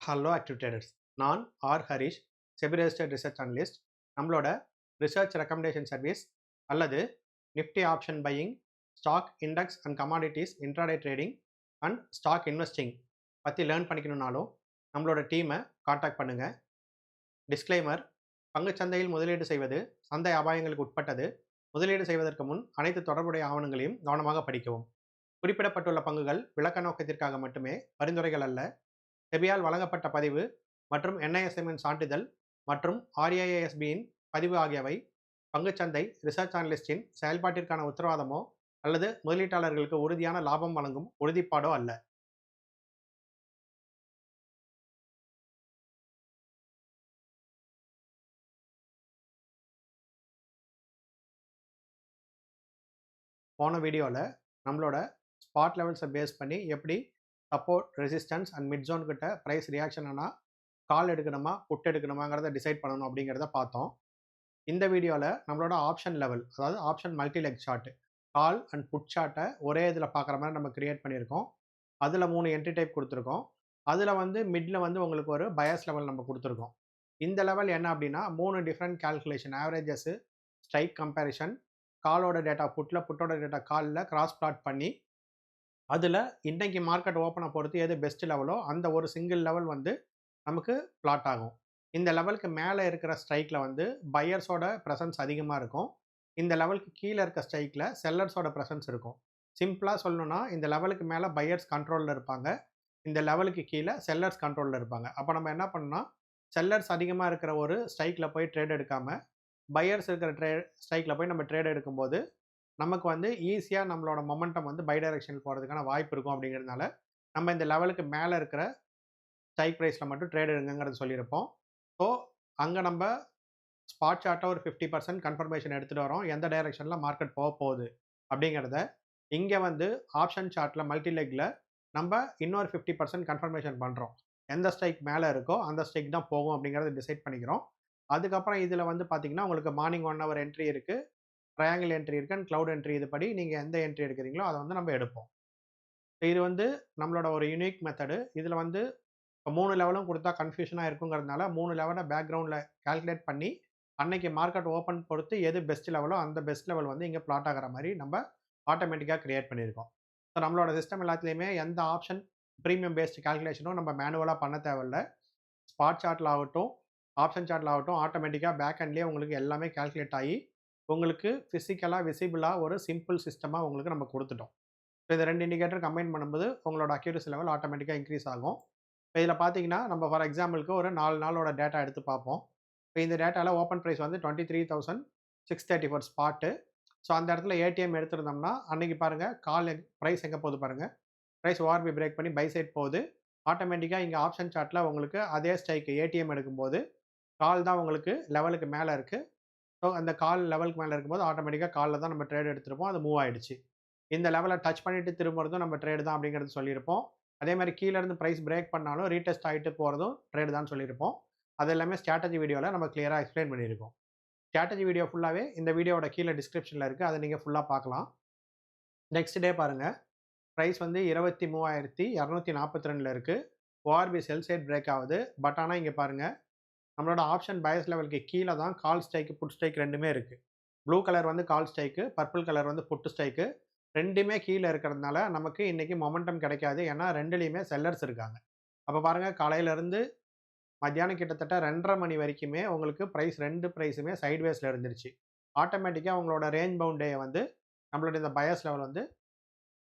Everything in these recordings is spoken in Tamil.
Hello active traders. நான் Harish, SEBI registered research analyst. நம்மளோட ரிசர்ச் ரெக்கமெண்டேஷன் சர்வீஸ் அல்லது Nifty option buying, stock index and commodities intraday trading and stock investing பற்றி லேர்ன் பண்ணிக்கணுன்னாலும் நம்மளோட டீமை காண்டாக்ட் பண்ணுங்கள். டிஸ்க்ளைமர்: பங்குச்சந்தையில் முதலீடு செய்வது சந்தை அபாயங்களுக்கு உட்பட்டது. முதலீடு செய்வதற்கு முன் அனைத்து தொடர்புடைய ஆவணங்களையும் கவனமாக படிக்கவும். குறிப்பிடப்பட்டுள்ள பங்குகள் விளக்க நோக்கத்திற்காக மட்டுமே, பரிந்துரைகள் அல்ல. செபியால் வழங்கப்பட்ட பதிவு மற்றும் NISMன் சான்றிதழ் மற்றும் RIASBயின் பதிவு ஆகியவை பங்குச்சந்தை ரிசர்ச் அனலிஸ்டின் செயல்பாட்டிற்கான உத்தரவாதமோ அல்லது முதலீட்டாளர்களுக்கு உறுதியான லாபம் வழங்கும் உறுதிப்பாடோ அல்ல. போன வீடியோவில் நம்மளோட ஸ்பாட் லெவல்ஸை பேஸ் பண்ணி எப்படி support, resistance and mid zone கிட்ட ப்ரைஸ் ரியாக்ஷன் ஆனால் கால் எடுக்கணுமா புட் எடுக்கணுமாங்கிறத டிசைட் பண்ணணும் அப்படிங்கிறத பார்த்தோம். இந்த வீடியோவில் நம்மளோட ஆப்ஷன் லெவல், அதாவது option multileg chart, call and put சார்ட்டை ஒரே இதில் பார்க்குற மாதிரி நம்ம கிரியேட் பண்ணியிருக்கோம். அதில் 3 என்ட்ரி டைப் கொடுத்துருக்கோம். அதில் மிடில் உங்களுக்கு ஒரு பயஸ் லெவல் நம்ம கொடுத்துருக்கோம். இந்த லெவல் என்ன அப்படின்னா 3 different calculation, averages, strike comparison, காலோட டேட்டா புட்டில், புட்டோட டேட்டா காலில் கிராஸ் பிளாட் பண்ணி அதில் இன்றைக்கி மார்க்கெட் ஓப்பனை பொறுத்து எது பெஸ்ட் லெவலோ அந்த ஒரு சிங்கிள் லெவல் நமக்கு பிளாட் ஆகும். இந்த லெவலுக்கு மேலே இருக்கிற ஸ்ட்ரைக்கில் பையர்ஸோட ப்ரெசன்ஸ் அதிகமாக இருக்கும். இந்த லெவலுக்கு கீழே இருக்க ஸ்ட்ரைக்கில் செல்லர்ஸோட ப்ரெசன்ஸ் இருக்கும். சிம்பிளாக சொல்லணும்னா இந்த லெவலுக்கு மேலே பையர்ஸ் கண்ட்ரோலில் இருப்பாங்க, இந்த லெவலுக்கு கீழே செல்லர்ஸ் கண்ட்ரோலில் இருப்பாங்க. அப்போ நம்ம என்ன பண்ணோம்னா, செல்லர்ஸ் அதிகமாக இருக்கிற ஒரு ஸ்ட்ரைக்கில் போய் ட்ரேட் எடுக்காமல் பையர்ஸ் இருக்கிற ஸ்ட்ரைக்கில் போய் நம்ம ட்ரேட் எடுக்கும்போது நமக்கு ஈஸியாக நம்மளோட மொமெண்டம் பை டைரக்ஷனில் போகிறதுக்கான வாய்ப்பு இருக்கும். அப்படிங்கிறதுனால நம்ம இந்த லெவலுக்கு மேலே இருக்கிற ஸ்ட்ரைக் ப்ரைஸில் மட்டும் ட்ரேட் எடுங்கிறது சொல்லியிருப்போம். ஸோ அங்கே நம்ம ஸ்பாட் சார்ட்டை ஒரு 50% கன்ஃபர்மேஷன் எடுத்துகிட்டு வரோம், எந்த டைரக்ஷனில் மார்க்கெட் போக போகுது அப்படிங்கிறத. இங்கே ஆப்ஷன் சார்ட்டில் மல்டிலெக்கில் நம்ம இன்னொரு 50% கன்ஃபர்மேஷன் பண்ணுறோம். எந்த ஸ்ட்ரைக் மேலே இருக்கோ அந்த ஸ்ட்ரைக் தான் போகும் அப்படிங்கிறத டிசைட் பண்ணிக்கிறோம். அதுக்கப்புறம் இதில் பார்த்தீங்கன்னா உங்களுக்கு மார்னிங் 1 hour என்ட்ரி இருக்குது, ட்ரையாங்கிள் என்ட்ரி இருக்குது அண்ட் க்ளவுட் என்ட்ரி. இது படி நீங்கள் எந்த என்ட்ரி எடுக்கிறீங்களோ அதை நம்ம எடுப்போம். இது நம்மளோட ஒரு யூனிக் மெத்தடு. இதில் இப்போ 3 லெவலும் கொடுத்தா கன்ஃபியூஷனாக இருக்குங்கிறதுனால 3 லெவலை பேக்ரவுண்டில் கால்குலேட் பண்ணி அன்னைக்கு மார்க்கெட் ஓப்பன் பொறுத்து எது பெஸ்ட் லெவலோ அந்த பெஸ்ட் லெவல் இங்கே பிளாட் ஆகிற மாதிரி நம்ம ஆட்டோமேட்டிக்காக கிரியேட் பண்ணியிருக்கோம். ஸோ நம்மளோட சிஸ்டம் எல்லாத்துலேயுமே எந்த ஆப்ஷன் ப்ரீமியம் பேஸ்டு கால்குலேஷனும் நம்ம மேனுவலாக பண்ண தேவையில்லை. ஸ்பாட் சார்ட்டில் ஆகட்டும், ஆப்ஷன் சார்ட்டில் ஆகட்டும், ஆட்டோமேட்டிக்காக பேக் ஹேண்ட்லேயே உங்களுக்கு எல்லாமே கால்குலேட் ஆகி உங்களுக்கு ஃபிசிக்கலாக விசிபிளாக ஒரு சிம்பிள் சிஸ்டமாக உங்களுக்கு நம்ம கொடுத்துட்டோம். ஸோ இந்த 2 இண்டிகேட்டர் கம்பைன் பண்ணும்போது உங்களோட அக்யூரசி லெவல் ஆட்டோமேட்டிக்காக இன்க்ரீஸ் ஆகும். இப்போ இதில் பார்த்தீங்கன்னா நம்ம ஃபார் எக்ஸாம்பிளுக்கு ஒரு 4 நாளோட டேட்டா எடுத்து பார்ப்போம். இப்போ இந்த டேட்டாவில் ஓப்பன் ப்ரைஸ் 23,634 ஸ்பாட்டு. ஸோ அந்த இடத்துல ஏடிஎம் எடுத்துருந்தோம்னா அன்றைக்கி பாருங்கள் கால் ப்ரைஸ் எங்கே போகுது பாருங்கள். ப்ரைஸ் ORB பிரேக் பண்ணி பை சைட் போகுது. ஆட்டோமேட்டிக்காக இங்கே ஆப்ஷன் சார்ட்டில் உங்களுக்கு அதே ஸ்ட்ரைக்கு ஏடிஎம் எடுக்கும்போது கால் தான் உங்களுக்கு லெவலுக்கு மேலே இருக்குது. ஸோ அந்த கால் லெவலுக்கு மேலே இருக்கும்போது ஆட்டோமேட்டிக்காக காலில் தான் நம்ம ட்ரேட் எடுத்துருப்போம், அது மூவ் ஆகிடுச்சு. இந்த லெவலை டச் பண்ணிவிட்டு திரும்புறதும் நம்ம ட்ரேடு தான் அப்படிங்கிறது சொல்லியிருப்போம். அதே மாதிரி கீழேருந்து ப்ரைஸ் பிரேக் பண்ணாலும் ரீடெஸ்ட் ஆகிட்டு போகிறதும் ட்ரேடு தான் சொல்லியிருப்போம். அது எல்லாமே ஸ்ட்ராட்டஜி வீடியோவில் நம்ம கிளியராக எக்ஸ்பிளைன் பண்ணியிருக்கோம். ஸ்ட்ராட்டஜி வீடியோ ஃபுல்லாகவே இந்த வீடியோட கீழே டிஸ்கிரிப்ஷனில் இருக்குது, அதை நீங்கள் ஃபுல்லாக பார்க்கலாம். நெக்ஸ்ட் டே பாருங்கள், ப்ரைஸ் 23,242 இருக்குது. ORB செல் சைட் பிரேக் ஆகுது. பட் ஆனால் இங்கே பாருங்கள், நம்மளோட ஆப்ஷன் பயஸ் லெவலுக்கு கீழே தான் கால் ஸ்ட்ரைக்கு புட் ஸ்ட்ரைக் ரெண்டுமே இருக்குது. Blue colour call strike, purple colour put strike, ரெண்டுமே கீழே இருக்கிறதுனால நமக்கு இன்றைக்கி மொமெண்டம் கிடைக்காது. ஏன்னா ரெண்டுலேயுமே செல்லர்ஸ் இருக்காங்க. அப்போ பாருங்கள், காலையிலேருந்து மத்தியானம் கிட்டத்தட்ட 2:30 மணி வரைக்குமே உங்களுக்கு ரெண்டு ப்ரைஸுமே சைட்வேஸில் இருந்துருச்சு. ஆட்டோமேட்டிக்காக உங்களோட ரேஞ்ச் பவுண்டேயை நம்மளோட இந்த பயஸ் லெவல்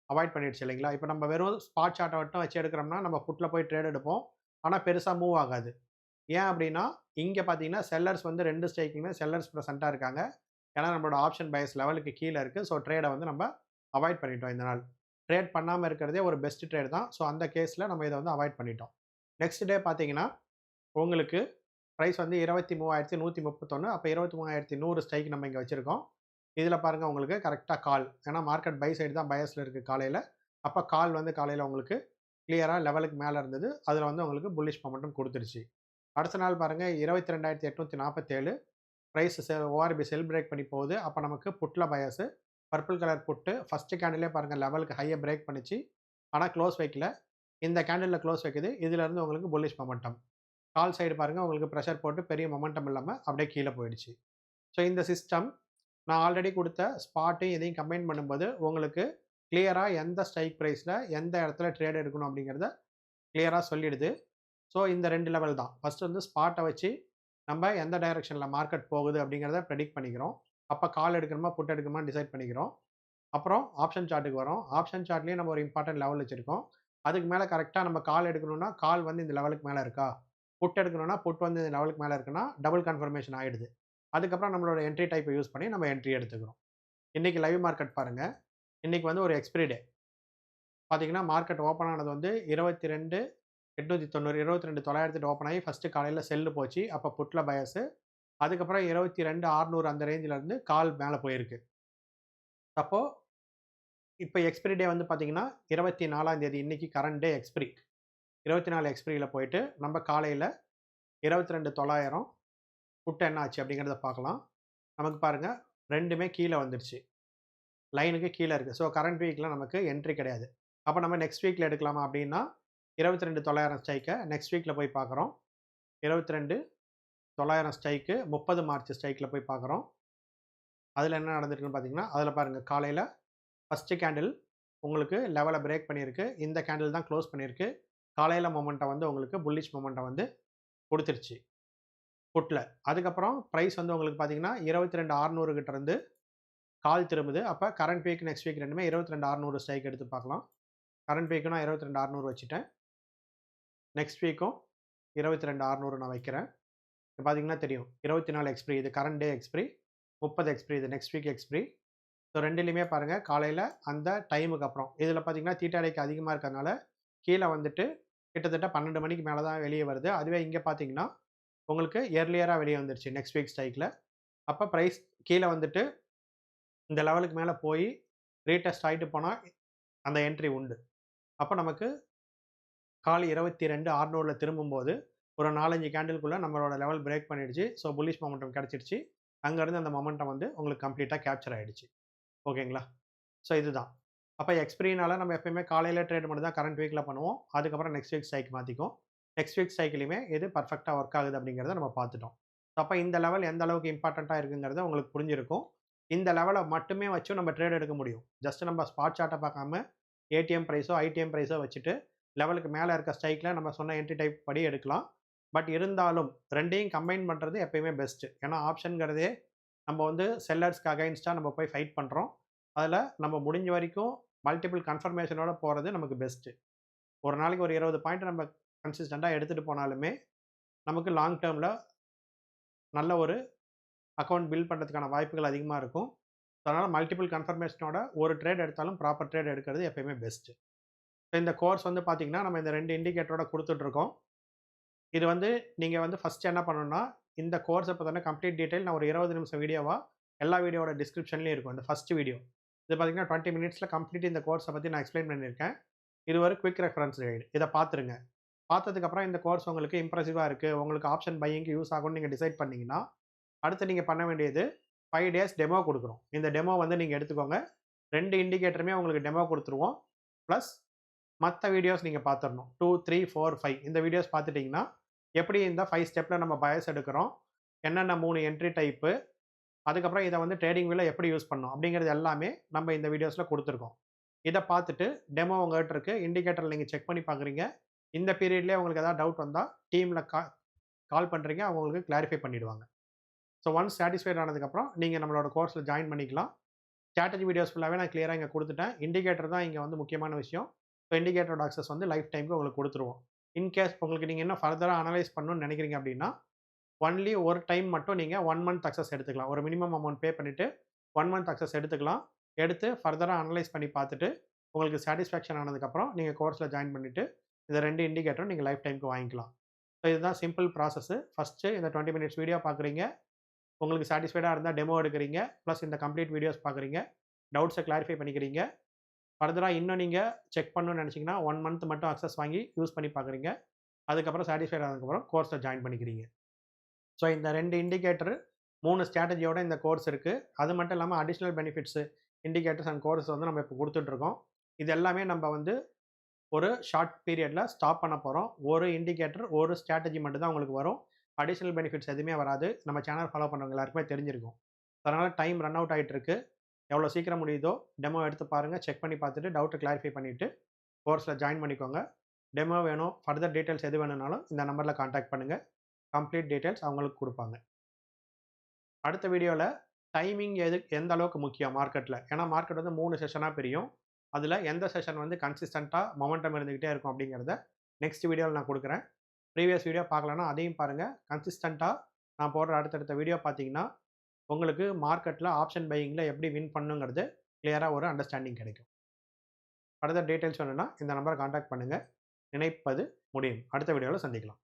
அவாய்ட் பண்ணிடுச்சு இல்லைங்களா. இப்போ நம்ம வெறும் ஸ்பாட் சார்ட்டை மட்டும் வச்சு எடுக்கிறோம்னா நம்ம புட்டில் போய் ட்ரேட் எடுப்போம், ஆனால் பெருசாக மூவ் ஆகாது. ஏன் அப்படின்னா இங்கே பார்த்தீங்கன்னா செல்லர்ஸ் ரெண்டு ஸ்ட்ரைக்குமே செல்லர்ஸ் ப்ரெசென்ட்டாக இருக்காங்க. ஏன்னா நம்மளோட ஆப்ஷன் பயஸ் லெவலுக்கு கீழே இருக்குது. ஸோ ட்ரேடை நம்ம அவாய்ட் பண்ணிட்டோம். இந்த நாள் ட்ரேட் பண்ணாமல் இருக்கிறதே ஒரு பெஸ்ட் ட்ரேட் தான். ஸோ அந்த கேஸில் நம்ம இதை அவாய்ட் பண்ணிட்டோம். நெக்ஸ்ட் டே பார்த்தீங்கன்னா உங்களுக்கு ப்ரைஸ் 23,131. அப்போ 23,100 ஸ்ட்ரைக் நம்ம இங்கே வச்சுருக்கோம். இதில் பாருங்கள் உங்களுக்கு கரெக்டாக கால், ஏன்னா மார்க்கெட் பை சைடு தான் பயஸில் இருக்குது காலையில். அப்போ கால் காலையில் உங்களுக்கு கிளியராக லெவலுக்கு மேலே இருந்தது. அதில் உங்களுக்கு புல்லிஷ் மொமெண்டம் கொடுத்துருச்சு. அடுத்த நாள் பாருங்கள் 22,847 ப்ரைஸ் ORB செல் பிரேக் பண்ணி போகுது. அப்போ நமக்கு புட்டில் பயஸு, பர்பிள் கலர் புட்டு ஃபஸ்ட்டு கேண்டிலே பாருங்கள் லெவலுக்கு ஹையை பிரேக் பண்ணிச்சு, ஆனால் க்ளோஸ் வைக்கல. இந்த கேண்டிலில் க்ளோஸ் வைக்குது. இதிலேருந்து உங்களுக்கு புல்லிஷ் மொமெண்டம். கால் சைடு பாருங்கள், உங்களுக்கு ப்ரெஷர் போட்டு பெரிய மொமெண்டம் இல்லாமல் அப்படியே கீழே போயிடுச்சு. ஸோ இந்த சிஸ்டம் நான் ஆல்ரெடி கொடுத்த ஸ்பாட்டையும் இதையும் கம்பைன் பண்ணும்போது உங்களுக்கு கிளியராக எந்த ஸ்ட்ரைக் ப்ரைஸில் எந்த இடத்துல ட்ரேட் எடுக்கணும் அப்படிங்கிறத கிளியராக சொல்லிடுது. ஸோ இந்த 2 லெவல் தான். ஃபஸ்ட்டு வந்து ஸ்பாட்டை வச்சு நம்ம எந்த டைரெக்ஷனில் மார்க்கெட் போகுது அப்படிங்கிறத ப்ரெடிக்ட் பண்ணிக்கிறோம். அப்போ கால் எடுக்கணுமா புட் எடுக்கணுமா டிசைட் பண்ணிக்கிறோம். அப்புறம் ஆப்ஷன் சார்ட்டுக்கு வரோம். ஆப்ஷன் சார்ட்லேயும் நம்ம ஒரு இம்பார்ட்டன்ட் லெவல் வச்சுருக்கோம். அதுக்கு மேலே கரெக்டாக நம்ம கால் எடுக்கணும்னா கால் வந்து இந்த லெவலுக்கு மேலே இருக்கா, புட் எடுக்கணும்னா புட் வந்து இந்த லெவலுக்கு மேலே இருக்குன்னா டபுள் கன்ஃபர்மேஷன் ஆகிடுது. அதுக்கப்புறம் நம்மளோட என்ட்ரி டைப்பை யூஸ் பண்ணி நம்ம என்ட்ரி எடுத்துக்கிறோம். இன்றைக்கி லைவ் மார்க்கெட் பாருங்கள். இன்றைக்கி வந்து ஒரு எக்ஸ்பிரி டே. பார்த்தீங்கன்னா மார்க்கெட் ஓப்பன் ஆனது வந்து 22,890 22,900 ஓப்பன் ஆகி ஃபஸ்ட்டு காலையில் செல்லு போச்சு. அப்போ புட்டில் பயஸு. அதுக்கப்புறம் 22,600 அந்த ரேஞ்சிலேருந்து கால் மேலே போயிருக்கு. அப்போது இப்போ எக்ஸ்பிரி டே வந்து பார்த்தீங்கன்னா 24ஆம் தேதி இன்றைக்கி கரண்ட் டே எக்ஸ்பிரி. 24 எக்ஸ்பிரியில் போயிட்டு நம்ம காலையில் 22,900 புட்டு என்ன ஆச்சு அப்படிங்கிறத பார்க்கலாம். நமக்கு பாருங்கள் ரெண்டுமே கீழே வந்துடுச்சு. லைனுக்கு கீழே இருக்குது. ஸோ கரண்ட் வீக்கில் நமக்கு என்ட்ரி கிடையாது. அப்போ நம்ம நெக்ஸ்ட் வீக்கில் எடுக்கலாமா அப்படின்னா 22,900 ஸ்ட்ரைக்கை நெக்ஸ்ட் வீக்கில் போய் பார்க்குறோம். 22,900 ஸ்ட்ரைக்கு 30 மார்ச் ஸ்ட்ரைக்கில் போய் பார்க்குறோம். அதில் என்ன நடந்திருக்குன்னு பார்த்தீங்கன்னா அதில் பாருங்கள் காலையில் ஃபஸ்ட்டு கேண்டில் உங்களுக்கு லெவலை பிரேக் பண்ணியிருக்கு. இந்த கேண்டில் தான் க்ளோஸ் பண்ணியிருக்கு. காலையில் மொமெண்ட்டை வந்து உங்களுக்கு புல்லிஷ் மொமெண்ட்டை வந்து கொடுத்துருச்சு புட்டில். அதுக்கப்புறம் ப்ரைஸ் வந்து உங்களுக்கு பார்த்தீங்கன்னா 22,600 கிட்ட இருந்து கால் திரும்புது. அப்போ கரண்ட் வீக் நெக்ஸ்ட் வீக் ரெண்டுமே 22,600 ஸ்ட்ரைக் எடுத்து பார்க்கலாம். கரண்ட் வீக்கும் நான் 22,600 வச்சுட்டேன். நெக்ஸ்ட் வீக்கும் 22,600 நான் வைக்கிறேன். இப்போ பார்த்தீங்கன்னா தெரியும் 24 எக்ஸ்பிரி இது கரண்ட் டே எக்ஸ்பிரி, 30 எக்ஸ்பிரி இது நெக்ஸ்ட் வீக் எக்ஸ்பிரி. ஸோ ரெண்டுலேயுமே பாருங்கள் காலையில் அந்த டைமுக்கு அப்புறம் இதில் பார்த்தீங்கன்னா தீட்டாடைக்கு அதிகமாக இருக்கிறதுனால கீழே வந்துட்டு கிட்டத்தட்ட 12 மணிக்கு மேலே தான் வெளியே வருது. அதுவே இங்கே பார்த்தீங்கன்னா உங்களுக்கு ஏர்லியராக வெளியே வந்துருச்சு நெக்ஸ்ட் வீக் ஸ்ட்ரைக்கில். அப்போ ப்ரைஸ் கீழே வந்துட்டு இந்த லெவலுக்கு மேலே போய் ரீடெஸ்ட் ஆகிட்டு போனால் அந்த என்ட்ரி உண்டு. அப்போ நமக்கு கால் 22,600 திரும்பும்போது ஒரு 4-5 கேண்டிலுக்குள்ளே நம்மளோட லெவல் பிரேக் பண்ணிடுச்சு. ஸோ புல்லிஷ் மொமெண்டம் கிடச்சிடுச்சு. அங்கேருந்து அந்த மொமெண்டம் வந்து உங்களுக்கு கம்ப்ளீட்டாக கேப்சர் ஆகிடுச்சு. ஓகேங்களா? ஸோ இதுதான். அப்போ எக்ஸ்பிரினால நம்ம எப்பயுமே காலையில் ட்ரேட் மட்டும் தான் கரண்ட் வீக்கில் பண்ணுவோம். அதுக்கப்புறம் நெக்ஸ்ட் வீக் ஸ்ட்ரைக் மாற்றிக்கும். நெக்ஸ்ட் வீக் ஸ்ட்ரைக்லையுமே எது பர்ஃபெக்டாக ஒர்க் ஆகுது அப்படிங்கிறத நம்ம பார்த்துட்டோம். அப்போ இந்த லெவல் எந்த அளவுக்கு இம்பார்ட்டண்ட்டாக இருக்குங்கிறத உங்களுக்கு புரிஞ்சிருக்கும். இந்த லெவலை மட்டுமே வச்சும் நம்ம ட்ரேட் எடுக்க முடியும். ஜஸ்ட் நம்ம ஸ்பாட் சார்ட்டை பார்க்காம ஏடிஎம் ப்ரைஸோ ஐடிஎம் ப்ரைஸோ வச்சுட்டு லெவலுக்கு மேலே இருக்க ஸ்ட்ரைக்கில் நம்ம சொன்ன என்ட்ரி டைப் படி எடுக்கலாம். பட் இருந்தாலும் ரெண்டையும் கம்பைன் பண்ணுறது எப்பயுமே பெஸ்ட்டு. ஏன்னா ஆப்ஷனுங்கிறதே நம்ம வந்து செல்லர்ஸ்க்கு அகைன்ஸ்டாக நம்ம போய் ஃபைட் பண்ணுறோம். அதில் நம்ம முடிஞ்ச வரைக்கும் மல்டிபிள் கன்ஃபர்மேஷனோட போகிறது நமக்கு பெஸ்ட்டு. ஒரு நாளைக்கு ஒரு 20 பாயிண்ட் நம்ம கன்சிஸ்டண்ட்டாக எடுத்துகிட்டு போனாலுமே நமக்கு லாங் டேர்மில் நல்ல ஒரு அக்கௌண்ட் பில்ட் பண்ணுறதுக்கான வாய்ப்புகள் அதிகமாக இருக்கும். அதனால் மல்டிபிள் கன்ஃபர்மேஷனோட ஒரு ட்ரேட் எடுத்தாலும் ப்ராப்பர் ட்ரேட் எடுக்கிறது எப்பயுமே பெஸ்ட்டு. இப்போ இந்த கோர்ஸ் வந்து பார்த்திங்கன்னா நம்ம இந்த 2 இண்டிகேட்டரோட கொடுத்துட்ருக்கோம். இது வந்து நீங்கள் வந்து ஃபஸ்ட்டு என்ன பண்ணணும்னா இந்த கோர்ஸை பார்த்தோன்னா கம்ப்ளீட் டீட்டெயில் நான் ஒரு 20 நிமிஷம் வீடியோவாக எல்லா வீடியோட டிஸ்கிரிப்ஷன்லேயும் இருக்கும். இந்த ஃபஸ்ட்டு வீடியோ இது பார்த்தீங்கன்னா 20 மினிட்ஸில் கம்ப்ளீட் இந்த கோர்ஸை பற்றி நான் எக்ஸ்பிளைன் பண்ணியிருக்கேன். இது ஒரு குவிக் ரெஃபரன்ஸ் கைடு. இதை பார்த்துருங்க. பார்த்ததுக்கப்புறம் இந்த கோர்ஸ் உங்களுக்கு இம்ப்ரெசிவாக இருக்குது, உங்களுக்கு ஆப்ஷன் பையிங்க்கு யூஸ் ஆகும்னு நீங்கள் டிசைட் பண்ணிங்கன்னா அடுத்து நீங்கள் பண்ண வேண்டியது 5 டேஸ் டெமோ கொடுக்குறோம். இந்த டெமோ வந்து நீங்கள் எடுத்துக்கோங்க. 2 இண்டிகேட்டருமே உங்களுக்கு டெமோ கொடுத்துருவோம். ப்ளஸ் மற்ற வீடியோஸ் நீங்கள் பார்த்துடணும். 2, 3, 4, 5 இந்த வீடியோஸ் பார்த்துட்டிங்கன்னா எப்படி இந்த 5 ஸ்டெப்பில் நம்ம பயஸ் எடுக்கிறோம், என்னென்ன 3 என்ட்ரி டைப்பு, அதுக்கப்புறம் இதை வந்து ட்ரேடிங் வியூவில் எப்படி யூஸ் பண்ணோம் அப்படிங்கிறது எல்லாமே நம்ம இந்த வீடியோஸில் கொடுத்துருக்கோம். இதை பார்த்துட்டு டெமோ உங்கள்கிட்ட இருக்குது, இண்டிகேட்டரில் நீங்கள் செக் பண்ணி பார்க்குறீங்க. இந்த பீரியட்லேயே உங்களுக்கு ஏதாவது டவுட் வந்தால் டீமில் கால் பண்ணுறீங்க, அவங்க உங்களுக்கு கிளாரிஃபை பண்ணிவிடுவாங்க. ஸோ ஒன்ஸ் சாட்டிஸ்ஃபைட் ஆனதுக்கப்புறம் நீங்கள் நம்மளோட கோர்ஸில் ஜாயின் பண்ணிக்கலாம். ஸ்ட்ராட்டஜி வீடியோஸ் ஃபுல்லாகவே நான் கிளியராக இங்கே கொடுத்துட்டேன். இண்டிகேட்டர் தான் இங்கே வந்து முக்கியமான விஷயம். ஸோ இண்டிகேட்டரோட ஆக்சஸ் வந்து லைஃப் டைமுக்கு உங்களுக்கு கொடுத்துருவோம். இன்கேஸ் உங்களுக்கு நீங்கள் இன்னும் ஃபர்தராக அனலைஸ் பண்ணணும்னு நினைக்கிறீங்க அப்படின்னா ஒன்லி ஒரு டைம் மட்டும் நீங்கள் 1 மந்த் அக்சஸ் எடுத்துக்கலாம். ஒரு மினிமம் அமௌண்ட் பே பண்ணிவிட்டு 1 மந்த் அக்சஸ் எடுத்துக்கலாம். எடுத்து ஃபர்தராக அனலைஸ் பண்ணி பார்த்துட்டு உங்களுக்கு சாட்டிஸ்ஃபேக்ஷன் ஆனதுக்கப்புறம் நீங்கள் கோர்ஸில் ஜாயின் பண்ணிவிட்டு இந்த 2 இண்டிகேட்டரும் நீங்கள் லைஃப் டைமுக்கு வாங்கிக்கலாம். ஸோ இதுதான் சிம்பிள் ப்ராசஸ்ஸு. ஃபஸ்ட்டு இந்த 20 மினிட்ஸ் வீடியோ பார்க்குறீங்க, உங்களுக்கு சாட்டிஸ்ஃபைடாக இருந்தால் டெமோ எடுக்கிறீங்க, ப்ளஸ் இந்த கம்ப்ளீட் வீடியோஸ் பார்க்குறீங்க, டவுட்ஸை கிளாரிஃபை பண்ணிக்கிறீங்க. ஃபர்தராக இன்னும் நீங்கள் செக் பண்ணணும்னு நினச்சிங்கன்னா 1 மந்த் மட்டும் அக்சஸ் வாங்கி யூஸ் பண்ணி பார்க்குறீங்க. அதுக்கப்புறம் சாட்டிஸ்ஃபைட் ஆனதுக்கப்புறம் கோர்ஸில் ஜாயின் பண்ணிக்கிறீங்க. ஸோ இந்த 2 இண்டிகேட்டர் 3 ஸ்ட்ராட்டஜியோட இந்த கோர்ஸ் இருக்குது. அது மட்டும் இல்லாமல் additional benefits indicators and course வந்து நம்ம இப்போ கொடுத்துட்ருக்கோம். இது எல்லாமே நம்ம வந்து ஒரு ஷார்ட் பீரியடில் ஸ்டாப் பண்ண போகிறோம். ஒரு இண்டிகேட்டர், ஒரு ஸ்ட்ராட்டஜி மட்டும் தான் உங்களுக்கு வரும். அடிஷனல் பெனிஃபிட்ஸ் எதுவுமே வராது. நம்ம சேனல் ஃபாலோ பண்ணுறவங்க எல்லாருக்குமே தெரிஞ்சிருக்கும். அதனால் டைம் ரன் அவுட் ஆகிட்டு இருக்கு. எவ்வளோ சீக்கிரம் முடியுதோ டெமோ எடுத்து பாருங்கள். செக் பண்ணி பார்த்துட்டு டவுட்டை கிளாரிஃபை பண்ணிவிட்டு கோர்ஸில் ஜாயின் பண்ணிக்கோங்க. டெமோ வேணும், ஃபர்தர் டீட்டெயில்ஸ் எது வேணும்னாலும் இந்த நம்பரில் கான்டாக்ட் பண்ணுங்கள். கம்ப்ளீட் டீட்டெயில்ஸ் அவங்களுக்கு கொடுப்பாங்க. அடுத்த வீடியோவில் டைமிங் எந்த அளவுக்கு முக்கியம் மார்க்கெட்டில், ஏன்னா மார்க்கெட் வந்து 3 செஷனாக பிரியும். அதில் எந்த செஷன் வந்து கன்சிஸ்டண்ட்டாக மொமெண்டம் இருந்துக்கிட்டே இருக்கும் அப்படிங்கிறத நெக்ஸ்ட் வீடியோவில் நான் கொடுக்குறேன். ப்ரீவியஸ் வீடியோ பார்க்கலன்னா அதையும் பாருங்கள். கன்சிஸ்டண்ட்டாக நான் போடுற அடுத்தடுத்த வீடியோ பார்த்தீங்கன்னா உங்களுக்கு மார்க்கெட்டில் ஆப்ஷன் பையிங்கில் எப்படி வின் பண்ணுங்கிறது கிளியராக ஒரு அண்டர்ஸ்டாண்டிங் கிடைக்கும். ஃபர்தர் டீட்டெயில்ஸ் வேணும்னா இந்த நம்பரை கான்டாக்ட் பண்ணுங்கள். நினைப்பது முடியும். அடுத்த வீடியோவில் சந்திக்கலாம்.